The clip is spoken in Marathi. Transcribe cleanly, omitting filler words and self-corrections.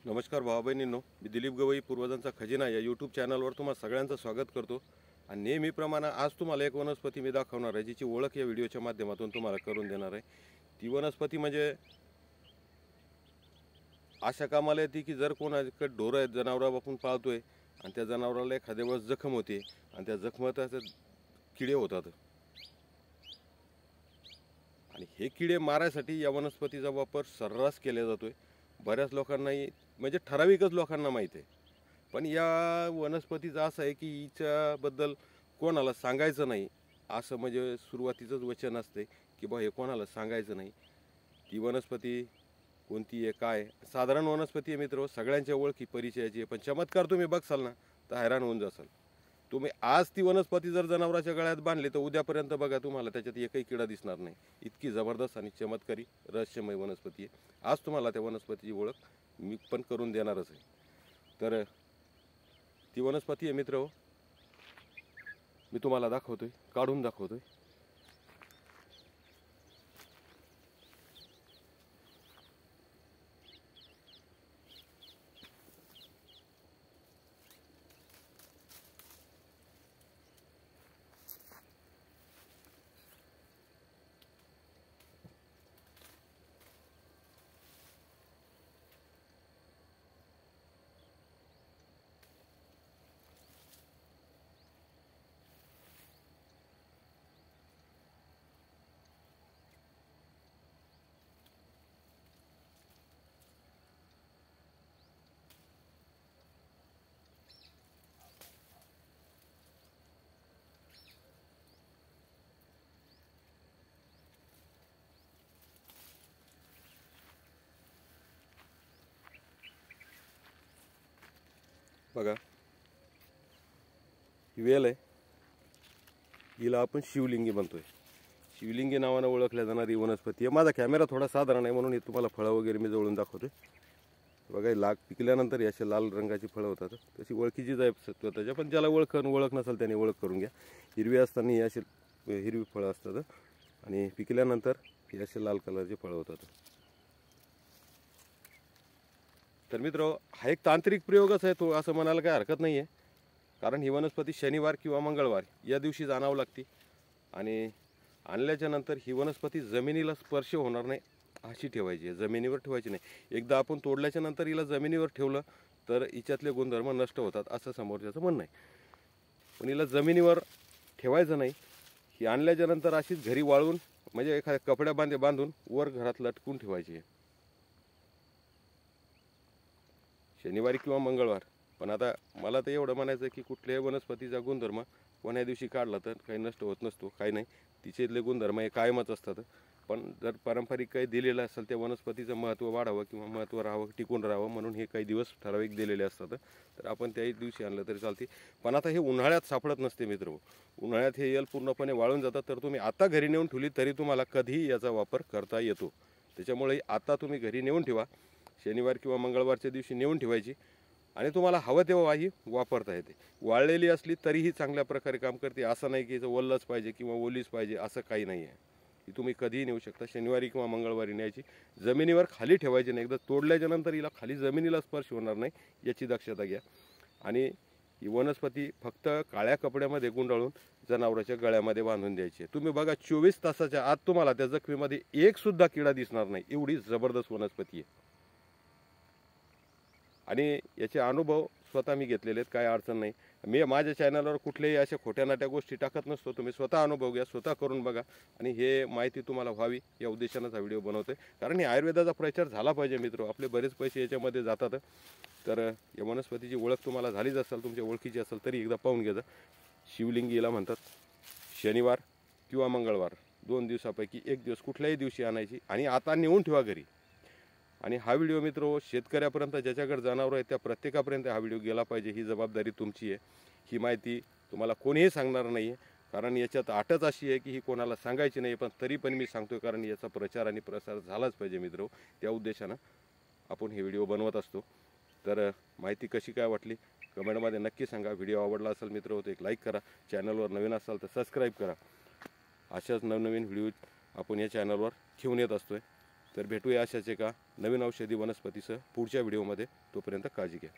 नमस्कार भावा बहिणींनो, मी दिलीप गवई पूर्वजांचा खजिना या यूट्यूब चॅनलवर तुम्हा सगळ्यांचं स्वागत करतो। आणि नेहमीप्रमाणे आज तुम्हाला एक वनस्पती मी दाखवणार आहे, जिची ओळख या व्हिडिओच्या माध्यमातून तुम्हाला करून देणार आहे। ती वनस्पती म्हणजे अशा कामाला येते की जर कोणाकडे ढोरं आहेत, जनावरं आपण पाळतोय आणि त्या जनावराला एखाद्या वेळेस जखम होते आणि त्या जखमेत किडे होतात आणि हे किडे मारायसाठी या वनस्पतीचा वापर सर्रास केला जातोय। बऱ्याच लोकांनाही म्हणजे ठराविकच लोकांना माहिती आहे, पण या वनस्पतीचं असं आहे की हिच्याबद्दल कोणाला सांगायचं नाही असं म्हणजे सुरुवातीचंच वचन असते की बा हे कोणाला सांगायचं नाही। ती वनस्पती कोणती आहे, काय साधारण वनस्पती आहे मित्र, सगळ्यांच्या ओळखी परिचयाची आहे, पण चमत्कार तुम्ही बघसाल ना तर हैराण होऊन जासाल। तुम्ही आज ती वनस्पती जर जनावराच्या गळ्यात बांधली तर उद्यापर्यंत बघा तुम्हाला त्याच्यात एकही किडा दिसणार नाही। इतकी जबरदस्त आणि चमत्कारी रहस्यमय वनस्पती आहे। आज तुम्हाला त्या वनस्पतीची ओळख मी पण करून देणारच आहे। तर ती वनस्पती आहे मित्र, मी तुम्हाला दाखवतोय, काढून दाखवतोय। बघा ही वेल आहे, हिला आपण शिवलिंगी म्हणतोय। शिवलिंगी नावाने ओळखल्या जाणारी वनस्पती आहे। माझा कॅमेरा थोडा साधारण आहे म्हणून हे तुम्हाला फळं वगैरे मी जवळून दाखवतोय। बघा लाग पिकल्यानंतर असे लाल रंगाची फळं होतात, तशी ओळखीचीच आहे स्वतःच्या, पण ज्याला ओळख नसेल त्याने ओळख करून घ्या। हिरवी असताना ही अशी हिरवी फळं असतात आणि पिकल्यानंतर ही असे लाल कलरचे फळं होतात। तर मित्र, हा एक तांत्रिक प्रयोगच आहे तो, असं म्हणायला काही हरकत नाही आहे। कारण ही वनस्पती शनिवार किंवा मंगळवार या दिवशी आणावं लागते आणि आणल्याच्या नंतर ही वनस्पती जमिनीला स्पर्श होणार नाही अशी ठेवायची आहे, जमिनीवर ठेवायची नाही। एकदा आपण तोडल्याच्या नंतर हिला जमिनीवर ठेवलं तर हिच्यातले गुणधर्म नष्ट होतात असं समोरच्याचं म्हणणं आहे। पण हिला जमिनीवर ठेवायचं नाही, ही आणल्याच्या नंतर अशीच घरी वाळवून म्हणजे एखाद्या कपड्या बांधून वर घरात लटकून ठेवायची आहे, शनिवारी किंवा मंगळवार। पण आता मला तर एवढं म्हणायचं की कुठल्याही वनस्पतीचा गुणधर्म कोण्या दिवशी काढला तर काही नष्ट होत नसतो, काही नाही, तिच्यातले गुणधर्म हे कायमच असतात। पण जर पारंपरिक काही दिलेलं असेल त्या वनस्पतीचं महत्त्व वाढावं किंवा महत्त्व राहावं, टिकून राहावं म्हणून हे काही दिवस ठराविक दिलेले असतात, तर आपण त्याही दिवशी आणलं तरी चालते। पण आता हे उन्हाळ्यात सापडत नसते मित्र, उन्हाळ्यात हे यल पूर्णपणे वाळून जातात, तर तुम्ही आता घरी नेऊन ठेवली तरी तुम्हाला कधीही याचा वापर करता येतो। त्याच्यामुळे आता तुम्ही घरी नेऊन ठेवा, शनिवार किंवा मंगळवारच्या दिवशी नेऊन ठेवायची आणि तुम्हाला हवं तेव्हा ही वापरता येते। वाळलेली असली तरीही चांगल्या प्रकारे काम करते, असं नाही की इथं ओलच पाहिजे किंवा ओलीच पाहिजे असं काही नाही आहे। ही तुम्ही कधीही नेऊ शकता, शनिवारी किंवा मंगळवारी न्यायची, जमिनीवर खाली ठेवायची नाही। एकदा तोडल्याच्या नंतर हिला खाली जमिनीला स्पर्श होणार नाही याची दक्षता घ्या। आणि ही वनस्पती फक्त काळ्या कपड्यामध्ये गुंडाळून जनावराच्या गळ्यामध्ये बांधून द्यायची आहे। तुम्ही बघा 24 तासाच्या आत तुम्हाला त्या जखमीमध्ये एक सुद्धा किडा दिसणार नाही, एवढी जबरदस्त वनस्पती आहे। आणि याचे अनुभव स्वतः मी घेतलेले आहेत, काय अडचण नाही। मी माझ्या चॅनलवर कुठल्याही अशा खोट्या नाट्या गोष्टी टाकत नसतो, तुम्ही स्वतः अनुभव घ्या, स्वतः करून बघा आणि हे माहिती तुम्हाला व्हावी या उद्देशानेच हा व्हिडिओ बनवतोय। कारण हे आयुर्वेदाचा प्रचार झाला पाहिजे मित्र, आपले बरेच पैसे याच्यामध्ये जातात। तर या वनस्पतीची ओळख तुम्हाला झालीच असेल, तुमच्या ओळखीची असेल तरी एकदा पाहून घ्या। शिवलिंगीला म्हणतात, शनिवार किंवा मंगळवार 2 दिवसापैकी एक दिवस कुठल्याही दिवशी आणायची आणि आता नेऊन ठेवा घरी। आणि हा व्हिडिओ मित्र शेतकऱ्यापर्यंत, ज्याच्याकडे जनावर आहे त्या प्रत्येकापर्यंत हा व्हिडिओ गेला पाहिजे, ही जबाबदारी तुमची आहे। ही माहिती तुम्हाला कोणीही सांगणार नाही आहे, कारण याच्यात अटच अशी आहे की ही कोणाला सांगायची नाही, पण तरी पण मी सांगतोय कारण याचा प्रचार आणि प्रसार झालाच पाहिजे मित्र, त्या उद्देशानं आपण हे व्हिडिओ बनवत असतो। तर माहिती कशी काय वाटली कमेंटमध्ये नक्की सांगा। व्हिडिओ आवडला असेल मित्र तर एक लाईक करा, चॅनलवर नवीन असाल तर सबस्क्राईब करा। अशाच नवनवीन व्हिडिओ आपण या चॅनलवर घेऊन येत असतोय। तर भेटूया अशाच एका नवीन औषधी वनस्पतीसह पुढच्या व्हिडिओमध्ये. तोपर्यंत काळजी घ्या.